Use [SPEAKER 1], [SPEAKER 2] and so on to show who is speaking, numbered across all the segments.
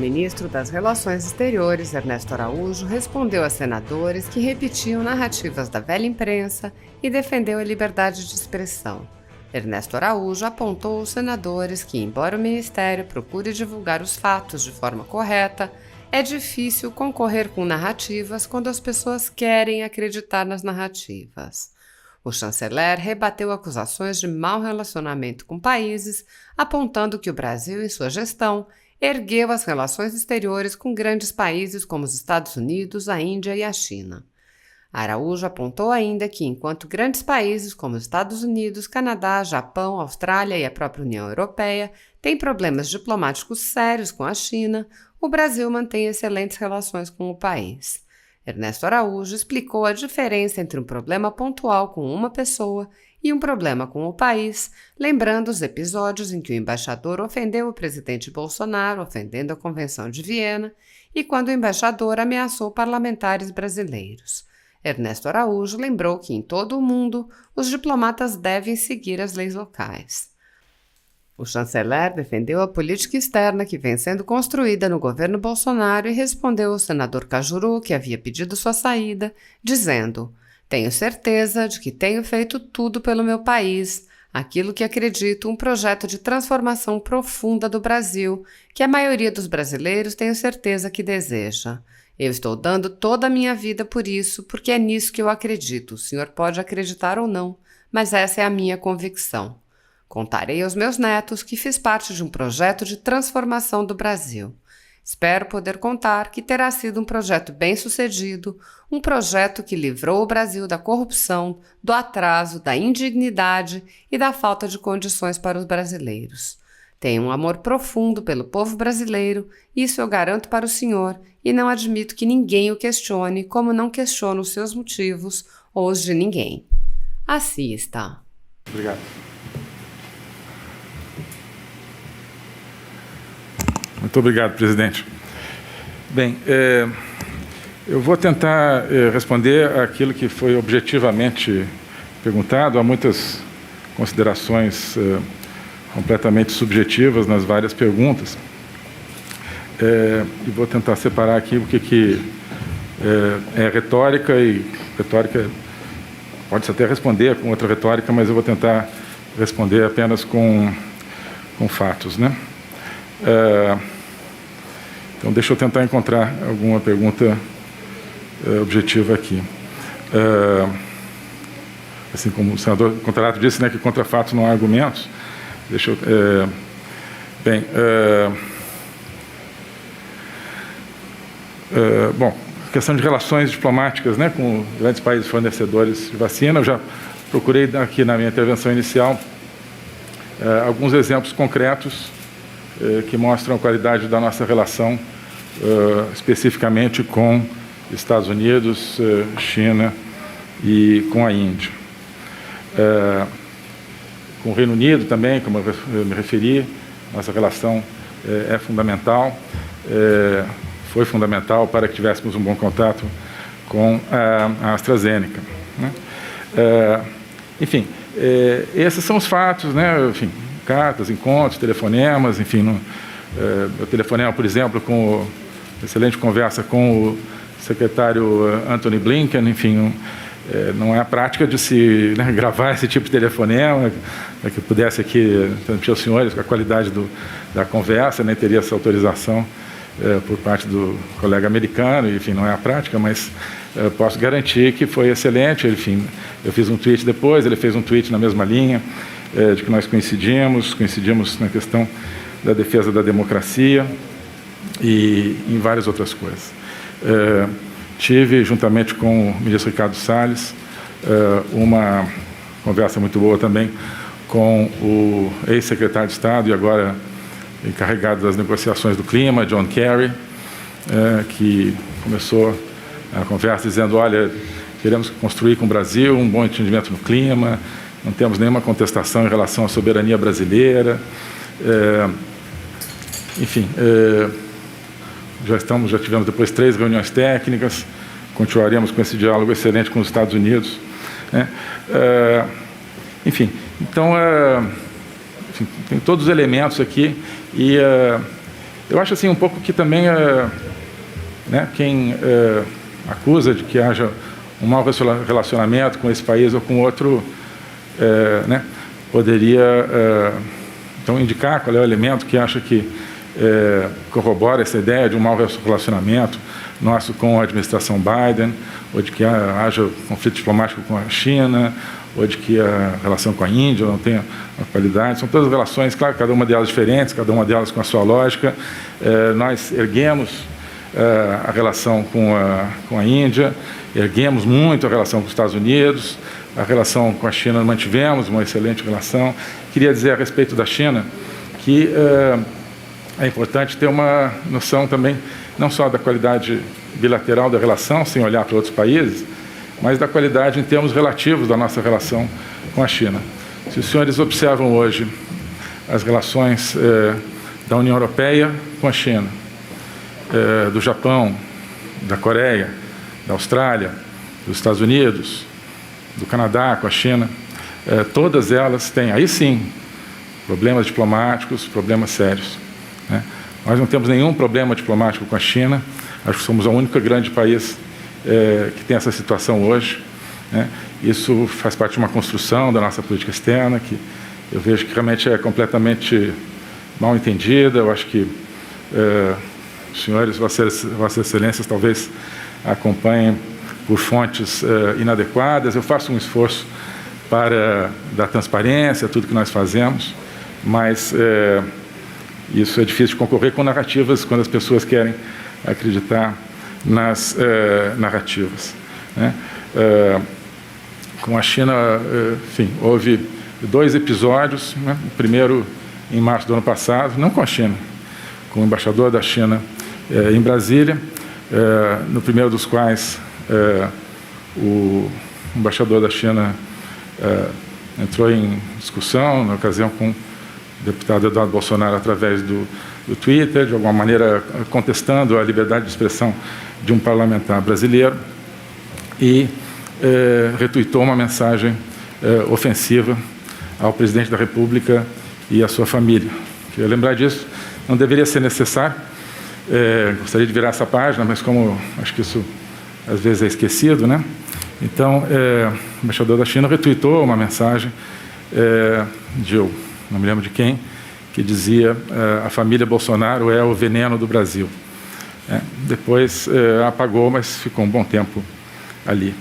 [SPEAKER 1] ministro das Relações Exteriores, Ernesto Araújo, respondeu a senadores que repetiam narrativas da velha imprensa e defendeu a liberdade de expressão. Ernesto Araújo apontou aos senadores que, embora o ministério procure divulgar os fatos de forma correta, é difícil concorrer com narrativas quando as pessoas querem acreditar nas narrativas. O chanceler rebateu acusações de mau relacionamento com países, apontando que o Brasil, em sua gestão, ergueu as relações exteriores com grandes países como os Estados Unidos, a Índia e a China. Araújo apontou ainda que, enquanto grandes países como os Estados Unidos, Canadá, Japão, Austrália e a própria União Europeia têm problemas diplomáticos sérios com a China, o Brasil mantém excelentes relações com o país. Ernesto Araújo explicou a diferença entre um problema pontual com uma pessoa e um problema com o país, lembrando os episódios em que o embaixador ofendeu o presidente Bolsonaro, ofendendo a Convenção de Viena, e quando o embaixador ameaçou parlamentares brasileiros. Ernesto Araújo lembrou que, em todo o mundo, os diplomatas devem seguir as leis locais. O chanceler defendeu a política externa que vem sendo construída no governo Bolsonaro e respondeu ao senador Cajuru, que havia pedido sua saída, dizendo: "Tenho certeza de que tenho feito tudo pelo meu país, aquilo que acredito um projeto de transformação profunda do Brasil, que a maioria dos brasileiros tenho certeza que deseja. Eu estou dando toda a minha vida por isso, porque é nisso que eu acredito. O senhor pode acreditar ou não, mas essa é a minha convicção. Contarei aos meus netos que fiz parte de um projeto de transformação do Brasil. Espero poder contar que terá sido um projeto bem-sucedido, um projeto que livrou o Brasil da corrupção, do atraso, da indignidade e da falta de condições para os brasileiros. Tenho um amor profundo pelo povo brasileiro, isso eu garanto para o senhor, e não admito que ninguém o questione, como não questiono os seus motivos ou os de ninguém. Assista."
[SPEAKER 2] Obrigado. Muito obrigado, presidente. Bem, eu vou tentar responder aquilo que foi objetivamente perguntado. Há muitas considerações completamente subjetivas nas várias perguntas. E vou tentar separar aqui o que é retórica, e retórica pode-se até responder com outra retórica, mas eu vou tentar responder apenas com fatos, né? Então, deixa eu tentar encontrar alguma pergunta objetiva aqui. Assim como o senador Contarato disse, né, que contra fatos não há argumentos. Deixa eu... bom, questão de relações diplomáticas, né, com grandes países fornecedores de vacina. Eu já procurei aqui na minha intervenção inicial alguns exemplos concretos que mostram a qualidade da nossa relação, especificamente com Estados Unidos, China e com a Índia. Com o Reino Unido também, como eu me referi, nossa relação é fundamental, foi fundamental para que tivéssemos um bom contato com a AstraZeneca, né? Enfim, esses são os fatos, né? Enfim, cartas, encontros, telefonemas, enfim, eu telefonema, por exemplo, com excelente conversa com o secretário Antony Blinken, enfim, não é a prática de se, né, gravar esse tipo de telefonema, para que eu pudesse aqui transmitir aos senhores a qualidade da conversa, né, teria essa autorização por parte do colega americano, enfim, não é a prática, mas posso garantir que foi excelente. Enfim, eu fiz um tweet depois, ele fez um tweet na mesma linha, de que nós coincidimos na questão da defesa da democracia e em várias outras coisas. Tive, juntamente com o ministro Ricardo Salles, uma conversa muito boa também com o ex-secretário de Estado e agora encarregado das negociações do clima, John Kerry, que começou a conversa dizendo: olha, queremos construir com o Brasil um bom entendimento no clima, não temos nenhuma contestação em relação à soberania brasileira. Enfim, já tivemos depois 3 reuniões técnicas, continuaremos com esse diálogo excelente com os Estados Unidos, né? Enfim, então, enfim, tem todos os elementos aqui e Eu acho assim um pouco que também né, quem acusa de que haja um mau relacionamento com esse país ou com outro, né, poderia então indicar qual é o elemento que acha que corrobora essa ideia de um mau relacionamento nosso com a administração Biden, ou de que haja conflito diplomático com a China, ou de que a relação com a Índia não tenha uma qualidade. São todas relações, claro, cada uma delas diferentes, cada uma delas com a sua lógica. Nós erguemos a relação com a Índia, erguemos muito a relação com os Estados Unidos, a relação com a China mantivemos uma excelente relação. Queria dizer a respeito da China que é importante ter uma noção também, não só da qualidade bilateral da relação, sem olhar para outros países, mas da qualidade em termos relativos da nossa relação com a China. Se os senhores observam hoje as relações da União Europeia com a China, do Japão, da Coreia, da Austrália, dos Estados Unidos, do Canadá com a China, todas elas têm, aí sim, problemas diplomáticos, problemas sérios, né? Nós não temos nenhum problema diplomático com a China, acho que somos o único grande país que tem essa situação hoje, né? Isso faz parte de uma construção da nossa política externa, que eu vejo que realmente é completamente mal entendida. Eu acho que os senhores, vossas excelências, talvez acompanhem por fontes inadequadas. Eu faço um esforço para dar transparência a tudo que nós fazemos, mas isso é difícil de concorrer com narrativas quando as pessoas querem acreditar nas narrativas, né? Com a China, enfim, houve 2 episódios, né? O primeiro em março do ano passado, não com a China, com o embaixador da China em Brasília, no primeiro dos quais o embaixador da China entrou em discussão, na ocasião, com o deputado Eduardo Bolsonaro através do Twitter, de alguma maneira contestando a liberdade de expressão de um parlamentar brasileiro, e retuitou uma mensagem ofensiva ao presidente da República e à sua família. Queria lembrar disso, não deveria ser necessário, gostaria de virar essa página, mas como acho que isso às vezes é esquecido, né? Então, o embaixador da China retuitou uma mensagem não me lembro de quem, que dizia a família Bolsonaro é o veneno do Brasil. Depois apagou, mas ficou um bom tempo ali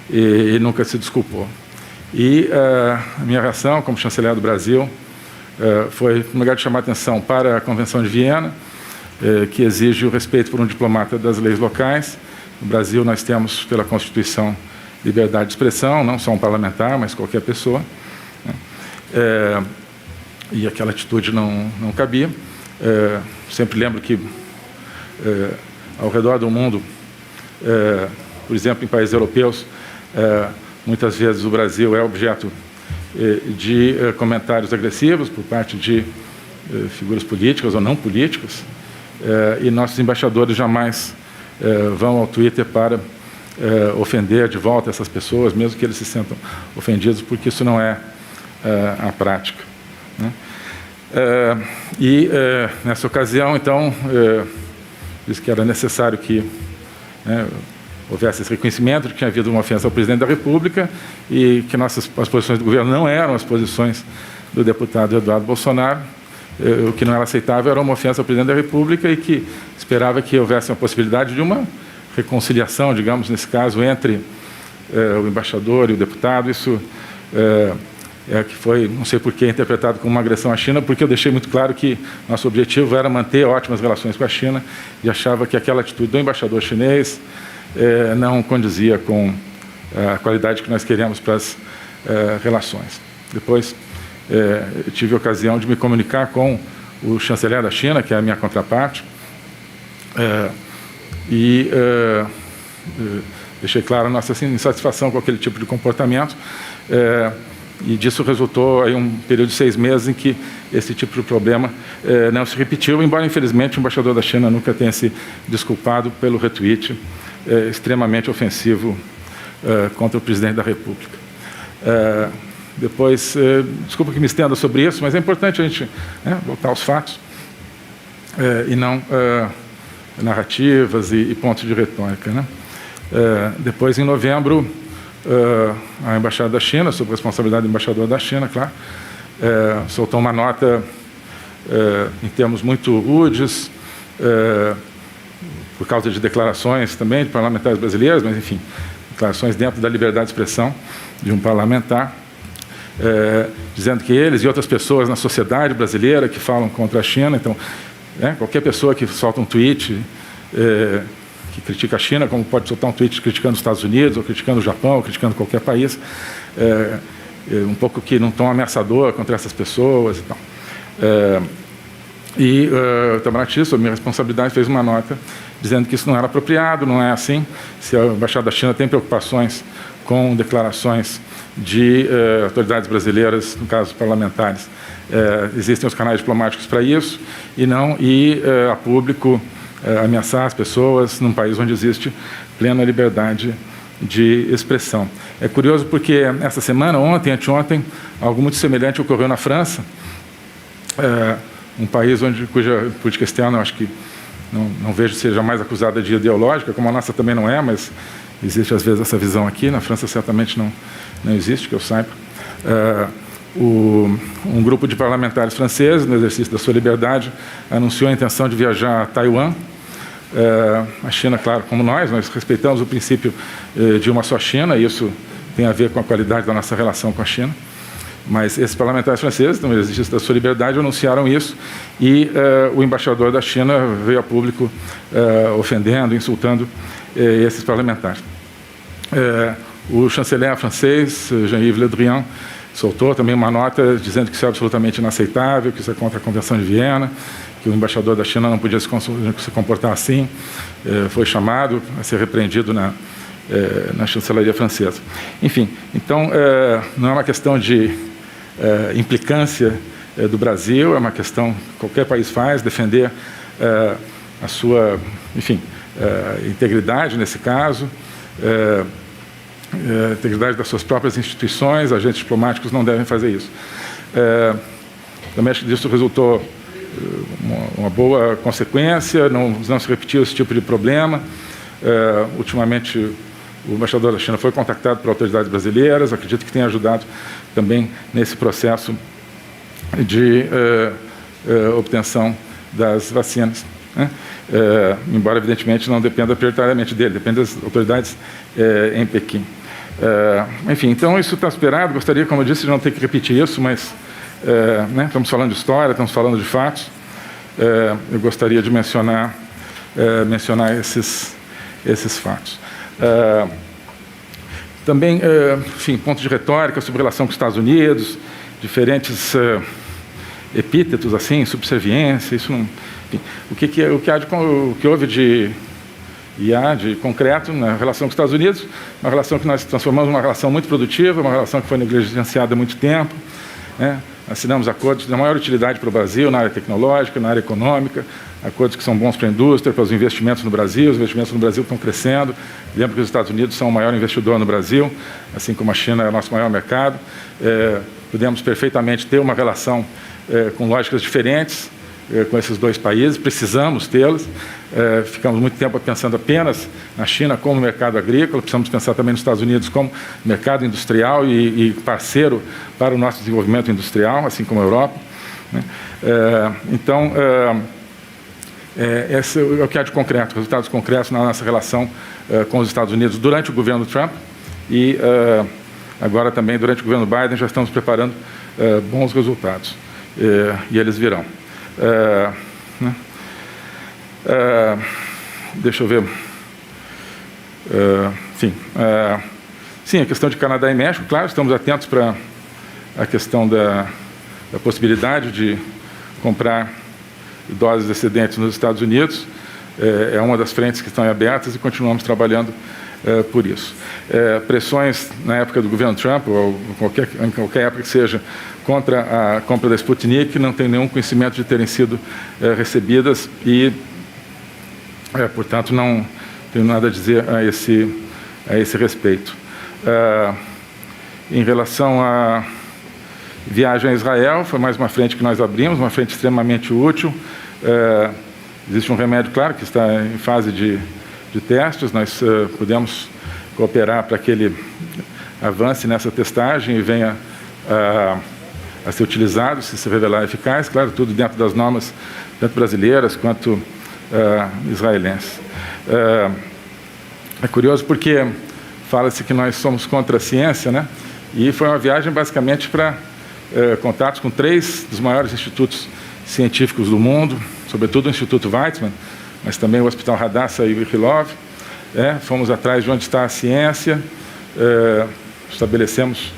[SPEAKER 2] e nunca se desculpou. E a minha reação como chanceler do Brasil foi, em primeiro lugar, de chamar a atenção para a Convenção de Viena, que exige o respeito por um diplomata das leis locais. No Brasil nós temos, pela Constituição, liberdade de expressão, não só um parlamentar, mas qualquer pessoa, né? E aquela atitude não cabia. Sempre lembro que, ao redor do mundo, por exemplo, em países europeus, muitas vezes o Brasil é objeto de comentários agressivos por parte de figuras políticas ou não políticas, e nossos embaixadores jamais vão ao Twitter para ofender de volta essas pessoas, mesmo que eles se sintam ofendidos, porque isso não é a prática, né? Nessa ocasião, então, disse que era necessário que houvesse esse reconhecimento de que tinha havido uma ofensa ao presidente da República e que as posições do governo não eram as posições do deputado Eduardo Bolsonaro. O que não era aceitável era uma ofensa ao presidente da República e que esperava que houvesse uma possibilidade de uma reconciliação, digamos, nesse caso, entre o embaixador e o deputado. Isso que foi, não sei por que, interpretado como uma agressão à China, porque eu deixei muito claro que nosso objetivo era manter ótimas relações com a China e achava que aquela atitude do embaixador chinês não condizia com a qualidade que nós queríamos para as relações. Depois, eu tive a ocasião de me comunicar com o chanceler da China, que é a minha contraparte, deixei claro a nossa insatisfação com aquele tipo de comportamento, e disso resultou aí um período de 6 meses em que esse tipo de problema não se repetiu, embora, infelizmente, o embaixador da China nunca tenha se desculpado pelo retweet extremamente ofensivo contra o presidente da República. Depois, desculpa que me estenda sobre isso, mas é importante a gente voltar aos fatos. e não narrativas e pontos de retórica, né? Depois, em novembro, a Embaixada da China, sob responsabilidade do embaixador da China, claro, soltou uma nota em termos muito rudes, por causa de declarações também de parlamentares brasileiros, mas, enfim, declarações dentro da liberdade de expressão de um parlamentar, dizendo que eles e outras pessoas na sociedade brasileira que falam contra a China, então, qualquer pessoa que solta um tweet que critica a China, como pode soltar um tweet criticando os Estados Unidos, ou criticando o Japão, ou criticando qualquer país, um pouco que num tom ameaçador contra essas pessoas e tal. O Itamaraty, sob minha responsabilidade, fez uma nota dizendo que isso não era apropriado, não é assim. Se a Embaixada da China tem preocupações com declarações de autoridades brasileiras, no caso parlamentares, existem os canais diplomáticos para isso, e não ir a público ameaçar as pessoas num país onde existe plena liberdade de expressão. É curioso porque essa semana, ontem, anteontem, algo muito semelhante ocorreu na França, um país cuja política externa, eu acho que não vejo seja mais acusada de ideológica, como a nossa também não é, mas existe às vezes essa visão aqui. Na França certamente não existe, que eu saiba. Um grupo de parlamentares franceses, no exercício da sua liberdade, anunciou a intenção de viajar a Taiwan. A China, claro, como nós respeitamos o princípio de uma só China, e isso tem a ver com a qualidade da nossa relação com a China. Mas esses parlamentares franceses, no exercício da sua liberdade, anunciaram isso, e o embaixador da China veio a público ofendendo, insultando esses parlamentares. O chanceler francês, Jean-Yves Le Drian, soltou também uma nota dizendo que isso é absolutamente inaceitável, que isso é contra a Convenção de Viena, que o embaixador da China não podia se comportar assim, foi chamado a ser repreendido na chancelaria francesa. Enfim, então, não é uma questão de implicância do Brasil, é uma questão que qualquer país faz, defender a sua, enfim, integridade nesse caso, a integridade das suas próprias instituições. Agentes diplomáticos não devem fazer isso. Também acho que disso resultou uma boa consequência, não se repetiu esse tipo de problema. Ultimamente, o embaixador da China foi contactado por autoridades brasileiras, acredito que tenha ajudado também nesse processo de obtenção das vacinas, né? Embora, evidentemente, não dependa prioritariamente dele, depende das autoridades em Pequim. Enfim, então isso está superado. Gostaria, como eu disse, de não ter que repetir isso, mas estamos falando de história, estamos falando de fatos. Eu gostaria de mencionar esses fatos. Também, enfim, ponto de retórica sobre relação com os Estados Unidos, diferentes epítetos, assim, subserviência, isso não... Enfim, o que houve de concreto na relação com os Estados Unidos, uma relação que nós transformamos numa relação muito produtiva, uma relação que foi negligenciada há muito tempo, né? Assinamos acordos de maior utilidade para o Brasil, na área tecnológica, na área econômica, acordos que são bons para a indústria, para os investimentos no Brasil. Os investimentos no Brasil estão crescendo. Lembro que os Estados Unidos são o maior investidor no Brasil, assim como a China é o nosso maior mercado. Podemos perfeitamente ter uma relação com lógicas diferentes com esses dois países, precisamos tê-las. Ficamos muito tempo pensando apenas na China como mercado agrícola, precisamos pensar também nos Estados Unidos como mercado industrial e parceiro para o nosso desenvolvimento industrial, assim como a Europa, né? Então, esse é o que há de concreto, resultados concretos na nossa relação com os Estados Unidos durante o governo Trump e agora também durante o governo Biden. Já estamos preparando bons resultados e eles virão. Deixa eu ver. Sim, a questão de Canadá e México, claro, estamos atentos para a questão da possibilidade de comprar doses excedentes nos Estados Unidos. É uma das frentes que estão abertas e continuamos trabalhando por isso. Pressões na época do governo Trump, ou em qualquer época que seja, contra a compra da Sputnik, não tem nenhum conhecimento de terem sido recebidas e, portanto, não tenho nada a dizer a esse respeito. Em relação à viagem a Israel, foi mais uma frente que nós abrimos, uma frente extremamente útil. Existe um remédio, claro, que está em fase de testes. Nós podemos cooperar para que ele avance nessa testagem e venha a ser utilizado, se revelar eficaz, claro, tudo dentro das normas, tanto brasileiras quanto israelenses. É curioso porque fala-se que nós somos contra a ciência, né? E foi uma viagem basicamente para contatos com 3 dos maiores institutos científicos do mundo, sobretudo o Instituto Weizmann, mas também o Hospital Hadassah e o Ichilov. Fomos atrás de onde está a ciência, estabelecemos,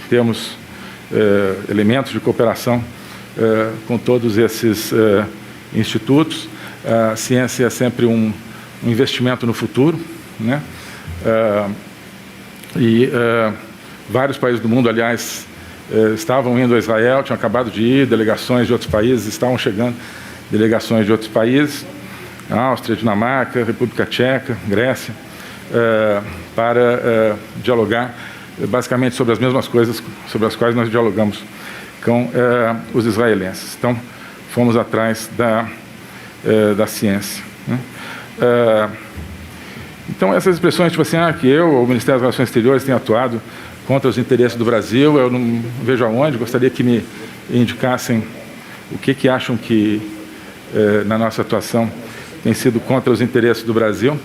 [SPEAKER 2] temos elementos de cooperação com todos esses institutos. A ciência é sempre um investimento no futuro, né? Vários países do mundo, aliás, estavam indo a Israel, tinham acabado de ir, delegações de outros países estavam chegando, delegações de outros países, Áustria, Dinamarca, República Tcheca, Grécia, para dialogar basicamente sobre as mesmas coisas sobre as quais nós dialogamos com os israelenses. Então, fomos atrás da ciência, né? Então, essas expressões, tipo assim, que eu, ou o Ministério das Relações Exteriores, tem atuado contra os interesses do Brasil, eu não vejo aonde, gostaria que me indicassem o que acham que, na nossa atuação, tem sido contra os interesses do Brasil.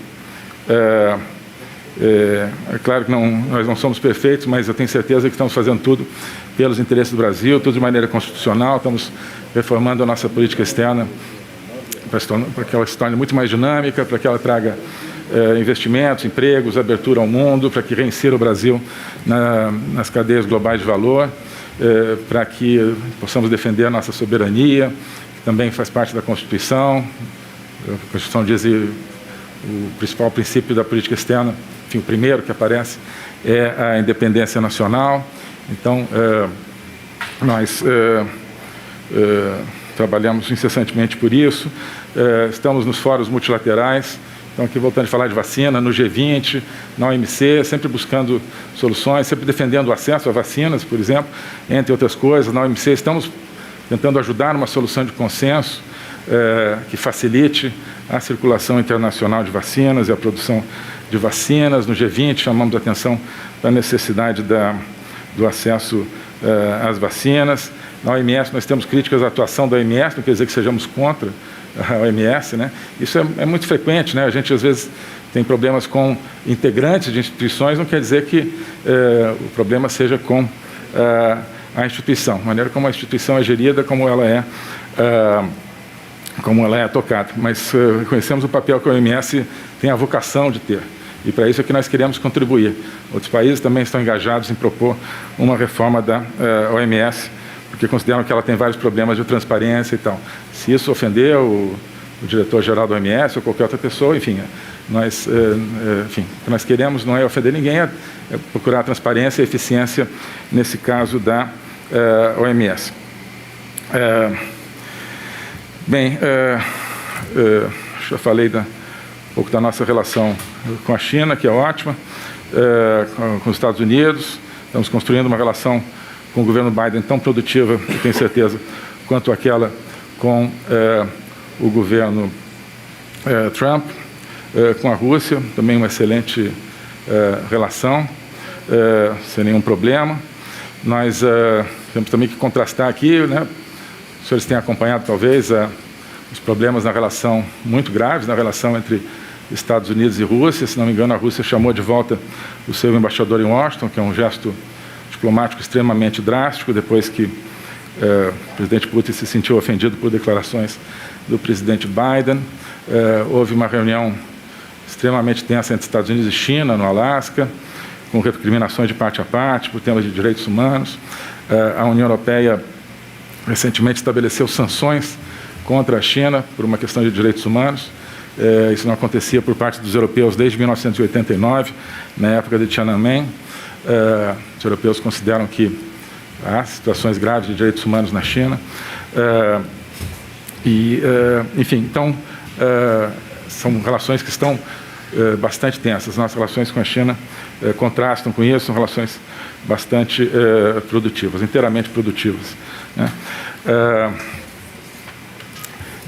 [SPEAKER 2] É claro que nós não somos perfeitos, mas eu tenho certeza que estamos fazendo tudo pelos interesses do Brasil, tudo de maneira constitucional, estamos reformando a nossa política externa para que ela se torne muito mais dinâmica, para que ela traga investimentos, empregos, abertura ao mundo, para que reinsira o Brasil nas cadeias globais de valor, para que possamos defender a nossa soberania, que também faz parte da Constituição. A Constituição diz o principal princípio da política externa, enfim, o primeiro que aparece é a independência nacional. Então, nós trabalhamos incessantemente por isso, estamos nos fóruns multilaterais. Então, aqui voltando a falar de vacina, no G20, na OMC, sempre buscando soluções, sempre defendendo o acesso a vacinas, por exemplo, entre outras coisas. Na OMC estamos tentando ajudar numa solução de consenso que facilite a circulação internacional de vacinas e a produção de vacinas. No G20 chamamos a atenção para a necessidade do acesso às vacinas. Na OMS nós temos críticas à atuação da OMS, não quer dizer que sejamos contra a OMS, né? Isso é muito frequente, né? A gente às vezes tem problemas com integrantes de instituições, não quer dizer que o problema seja com a instituição, a maneira como a instituição é gerida, como ela é tocada. Mas reconhecemos o papel que a OMS tem a vocação de ter, e para isso é que nós queremos contribuir. Outros países também estão engajados em propor uma reforma da OMS, porque consideram que ela tem vários problemas de transparência e tal. Se isso ofender o diretor-geral da OMS ou qualquer outra pessoa, enfim, o que nós queremos não é ofender ninguém, é procurar transparência e eficiência, nesse caso da OMS. Já falei um pouco da nossa relação com a China, que é ótima, com os Estados Unidos. Estamos construindo uma relação com o governo Biden tão produtiva, eu tenho certeza, quanto aquela com o governo Trump. Com a Rússia, também uma excelente relação, sem nenhum problema. Nós temos também que contrastar aqui, né? Os senhores têm acompanhado, talvez, os problemas na relação, muito graves, na relação entre Estados Unidos e Rússia. Se não me engano, a Rússia chamou de volta o seu embaixador em Washington, que é um gesto diplomático extremamente drástico, depois que o presidente Putin se sentiu ofendido por declarações do presidente Biden. Houve uma reunião extremamente tensa entre Estados Unidos e China, no Alasca, com recriminações de parte a parte por temas de direitos humanos. A União Europeia recentemente estabeleceu sanções contra a China por uma questão de direitos humanos. Isso não acontecia por parte dos europeus desde 1989, na época de Tiananmen. Os europeus consideram que há situações graves de direitos humanos na China. Enfim, então, são relações que estão bastante tensas. Nossas relações com a China contrastam com isso, são relações bastante produtivas, inteiramente produtivas, né?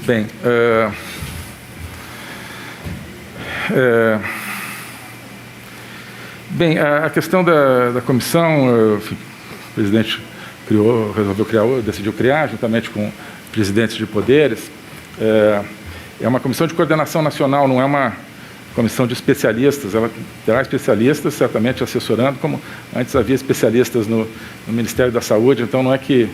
[SPEAKER 2] Bem, bem, a questão da comissão, enfim, o presidente decidiu criar, juntamente com presidentes de poderes, é uma comissão de coordenação nacional, não é uma comissão de especialistas. Ela terá especialistas, certamente, assessorando, como antes havia especialistas no Ministério da Saúde, então não é que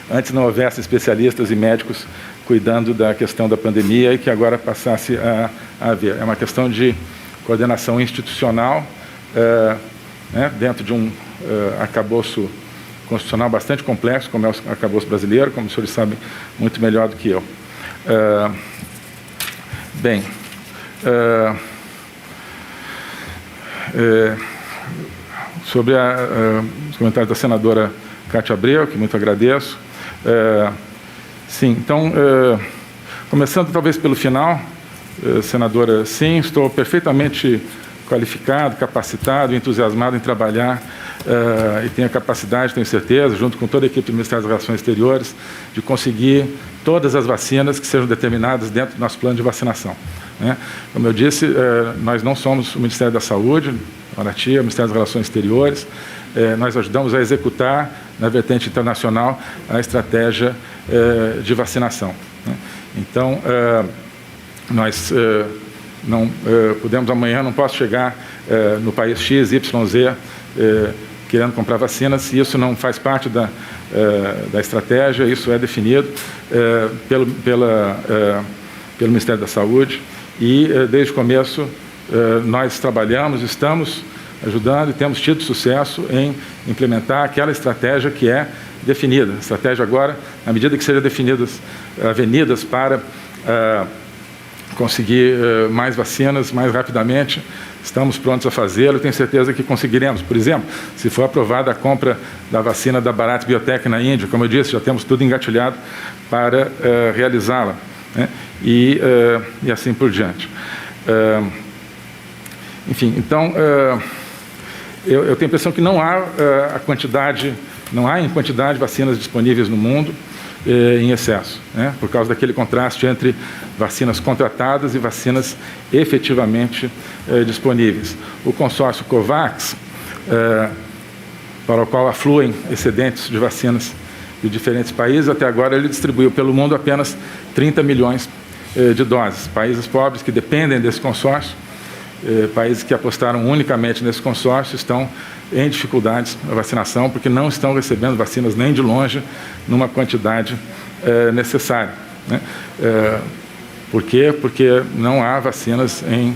[SPEAKER 2] antes não houvesse especialistas e médicos cuidando da questão da pandemia e que agora passasse a haver. É uma questão de coordenação institucional, né, dentro de um arcabouço constitucional bastante complexo, como é o arcabouço brasileiro, como os senhores sabem muito melhor do que eu. Bem, sobre os comentários da senadora Cátia Abreu, que muito agradeço. Sim, então, começando talvez pelo final, senadora, sim, estou perfeitamente qualificado, capacitado, entusiasmado em trabalhar e tenho a capacidade, tenho certeza, junto com toda a equipe do Ministério das Relações Exteriores, de conseguir todas as vacinas que sejam determinadas dentro do nosso plano de vacinação, né? Como eu disse, nós não somos o Ministério da Saúde, o Paraty, o Ministério das Relações Exteriores, nós ajudamos a executar, na vertente internacional, a estratégia de vacinação, né? Então, nós não podemos amanhã, não posso chegar no país X, Y, Z, querendo comprar vacinas, se isso não faz parte da estratégia, isso é definido pelo Ministério da Saúde e, desde o começo, nós trabalhamos, estamos ajudando e temos tido sucesso em implementar aquela estratégia que é definida. A estratégia agora, à medida que sejam definidas avenidas para conseguir mais vacinas mais rapidamente, estamos prontos a fazê-lo e tenho certeza que conseguiremos. Por exemplo, se for aprovada a compra da vacina da Bharat Biotech na Índia, como eu disse, já temos tudo engatilhado para realizá-la, né? E assim por diante. Enfim, então, eu tenho a impressão que não há em quantidade vacinas disponíveis no mundo em excesso, né? Por causa daquele contraste entre vacinas contratadas e vacinas efetivamente disponíveis. O consórcio COVAX, para o qual afluem excedentes de vacinas de diferentes países, até agora ele distribuiu pelo mundo apenas 30 milhões de doses. Países pobres que dependem desse consórcio, países que apostaram unicamente nesse consórcio, estão em dificuldades na vacinação, porque não estão recebendo vacinas nem de longe numa quantidade necessária, né? Por quê? Porque não há vacinas em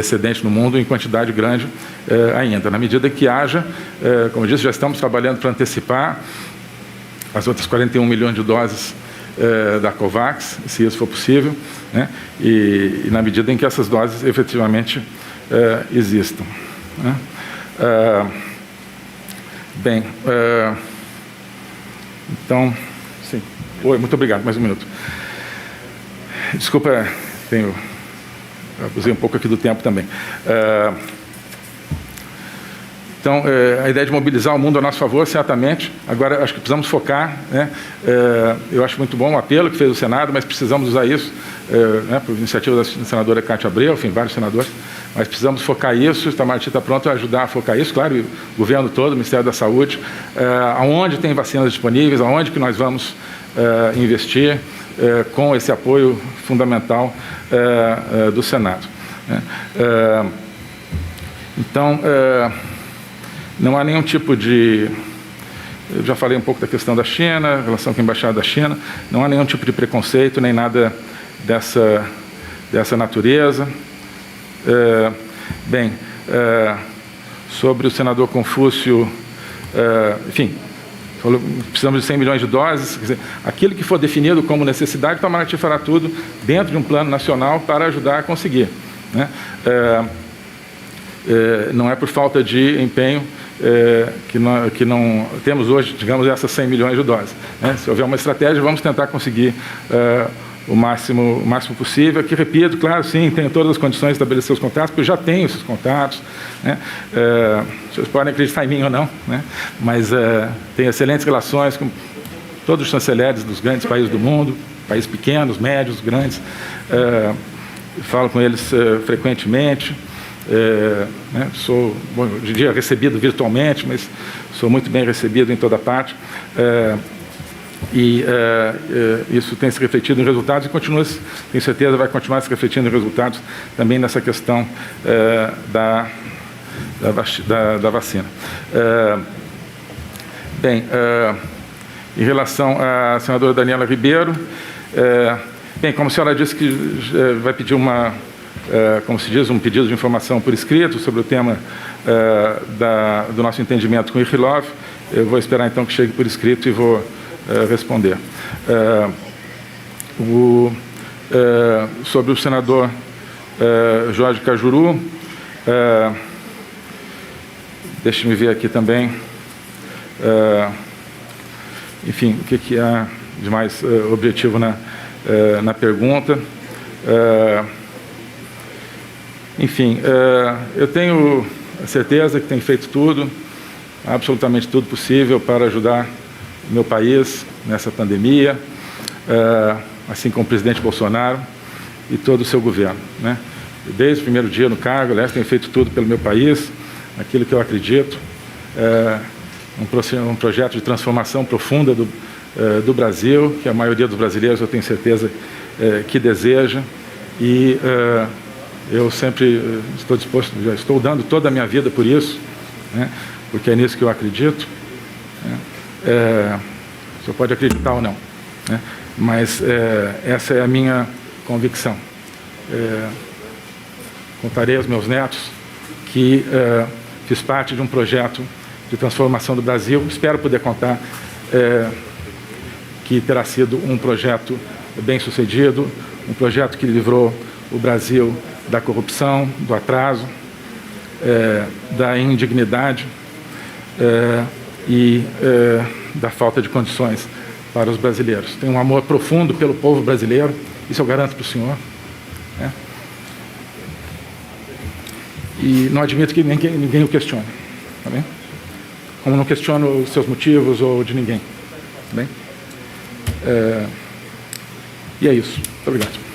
[SPEAKER 2] excedente no mundo em quantidade grande ainda. Na medida que haja, como eu disse, já estamos trabalhando para antecipar as outras 41 milhões de doses da COVAX, se isso for possível, né? E na medida em que essas doses efetivamente existam, né? Bem, então, sim. Oi, muito obrigado, mais um minuto. Desculpa, abusei um pouco aqui do tempo também. Então, a ideia de mobilizar o mundo a nosso favor, certamente. Agora, acho que precisamos focar, né? Eu acho muito bom o apelo que fez o Senado, mas precisamos usar isso, né, por iniciativa da senadora Cátia Abreu, enfim, vários senadores, mas precisamos focar isso. O Itamaraty está pronto a ajudar a focar isso, claro, e o governo todo, o Ministério da Saúde, aonde tem vacinas disponíveis, aonde que nós vamos investir com esse apoio fundamental do Senado, né? Então, não há nenhum tipo de... Eu já falei um pouco da questão da China, relação com a Embaixada da China, não há nenhum tipo de preconceito, nem nada dessa natureza. Bem, sobre o senador Confúcio, enfim, precisamos de 100 milhões de doses, quer dizer, aquilo que for definido como necessidade, o Itamaraty fará tudo dentro de um plano nacional para ajudar a conseguir, né? Não é por falta de empenho que não temos hoje, digamos, essas 100 milhões de doses, né? Se houver uma estratégia, vamos tentar conseguir o máximo possível. Aqui, repito, claro, sim, tenho todas as condições de estabelecer os contatos, porque eu já tenho esses contatos, né? Vocês podem acreditar em mim ou não, né? Mas tenho excelentes relações com todos os chanceleres dos grandes países do mundo, países pequenos, médios, grandes, falo com eles frequentemente, né? Sou, bom, hoje em dia, recebido virtualmente, mas sou muito bem recebido em toda parte, isso tem se refletido em resultados e continua, tenho certeza, vai continuar se refletindo em resultados também nessa questão da vacina. Bem, em relação à senadora Daniela Ribeiro, bem, como a senhora disse que vai pedir como se diz, um pedido de informação por escrito sobre o tema do nosso entendimento com o Ichilov, eu vou esperar então que chegue por escrito e vou responder. Sobre o senador Jorge Cajuru, deixe-me ver aqui também, enfim, o que há de mais objetivo na pergunta. Enfim, eu tenho a certeza que tenho feito tudo, absolutamente tudo possível para ajudar o meu país nessa pandemia, assim como o presidente Bolsonaro e todo o seu governo, né? Desde o primeiro dia no cargo, aliás, tenho feito tudo pelo meu país, aquilo que eu acredito, um projeto de transformação profunda do Brasil, que a maioria dos brasileiros, eu tenho certeza, que deseja, e eu sempre estou disposto, já estou dando toda a minha vida por isso, né? Porque é nisso que eu acredito, né? O senhor pode acreditar ou não, né? Mas essa é a minha convicção. Contarei aos meus netos que fiz parte de um projeto de transformação do Brasil. Espero poder contar que terá sido um projeto bem-sucedido, um projeto que livrou o Brasil da corrupção, do atraso, da indignidade e da falta de condições para os brasileiros. Tenho um amor profundo pelo povo brasileiro, isso eu garanto para o senhor, né? E não admito que ninguém o questione, tá bem? Como não questiono os seus motivos ou de ninguém, tá bem? E é isso. Muito obrigado.